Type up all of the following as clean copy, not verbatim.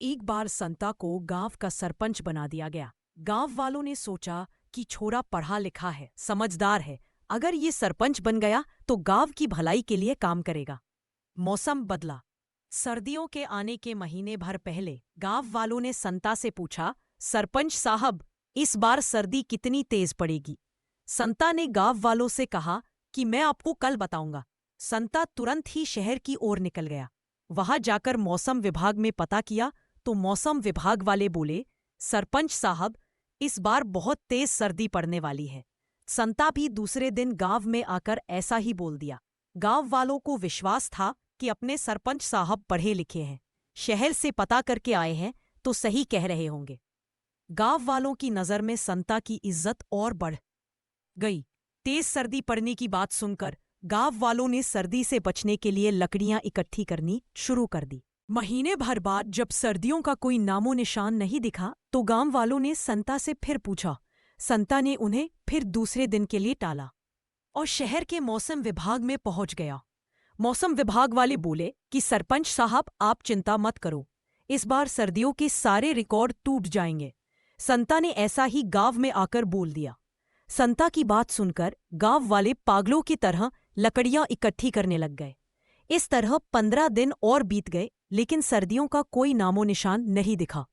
एक बार संता को गांव का सरपंच बना दिया गया। गांव वालों ने सोचा कि छोरा पढ़ा लिखा है, समझदार है, अगर ये सरपंच बन गया तो गांव की भलाई के लिए काम करेगा। मौसम बदला। सर्दियों के आने के महीने भर पहले गांव वालों ने संता से पूछा, सरपंच साहब, इस बार सर्दी कितनी तेज पड़ेगी? संता ने गांव वालों से कहा कि मैं आपको कल बताऊंगा। संता तुरंत ही शहर की ओर निकल गया। वहां जाकर मौसम विभाग में पता किया तो मौसम विभाग वाले बोले, सरपंच साहब, इस बार बहुत तेज सर्दी पड़ने वाली है। संता भी दूसरे दिन गांव में आकर ऐसा ही बोल दिया। गांव वालों को विश्वास था कि अपने सरपंच साहब पढ़े लिखे हैं, शहर से पता करके आए हैं तो सही कह रहे होंगे। गांव वालों की नजर में संता की इज्जत और बढ़ गई। तेज सर्दी पड़ने की बात सुनकर गांव वालों ने सर्दी से बचने के लिए लकड़ियां इकट्ठी करनी शुरू कर दी। महीने भर बाद जब सर्दियों का कोई नामो निशान नहीं दिखा तो गांव वालों ने संता से फिर पूछा। संता ने उन्हें फिर दूसरे दिन के लिए टाला और शहर के मौसम विभाग में पहुंच गया। मौसम विभाग वाले बोले कि सरपंच साहब, आप चिंता मत करो, इस बार सर्दियों के सारे रिकॉर्ड टूट जाएंगे। संता ने ऐसा ही गांव में आकर बोल दिया। संता की बात सुनकर गांव वाले पागलों की तरह लकड़ियां इकट्ठी करने लग गए। इस तरह 15 दिन और बीत गए, लेकिन सर्दियों का कोई नामो निशान नहीं दिखा।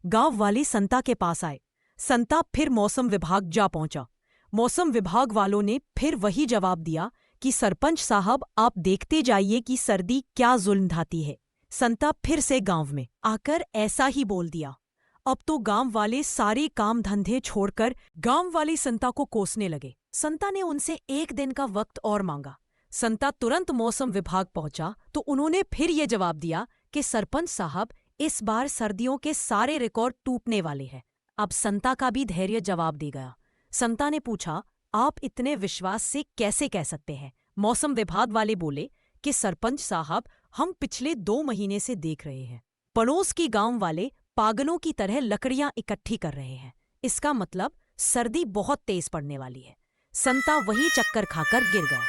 गांव वाले संता के पास आए। संता फिर मौसम विभाग जा पहुंचा। मौसम विभाग वालों ने फिर वही जवाब दिया कि सरपंच साहब, आप देखते जाइए कि सर्दी क्या जुल्म ढाती है। संता फिर से गांव में आकर ऐसा ही बोल दिया। अब तो गांव वाले सारे काम धंधे छोड़कर गांव वाली संता को कोसने लगे। संता ने उनसे एक दिन का वक्त और मांगा। संता तुरंत मौसम विभाग पहुंचा तो उन्होंने फिर ये जवाब दिया कि सरपंच साहब, इस बार सर्दियों के सारे रिकॉर्ड टूटने वाले हैं। अब संता का भी धैर्य जवाब दे गया। संता ने पूछा, आप इतने विश्वास से कैसे कह सकते हैं? मौसम विभाग वाले बोले कि सरपंच साहब, हम पिछले 2 महीने से देख रहे हैं, पड़ोस के गांव वाले पागलों की तरह लकड़ियां इकट्ठी कर रहे हैं। इसका मतलब सर्दी बहुत तेज पड़ने वाली है। संता वही चक्कर खाकर गिर गया।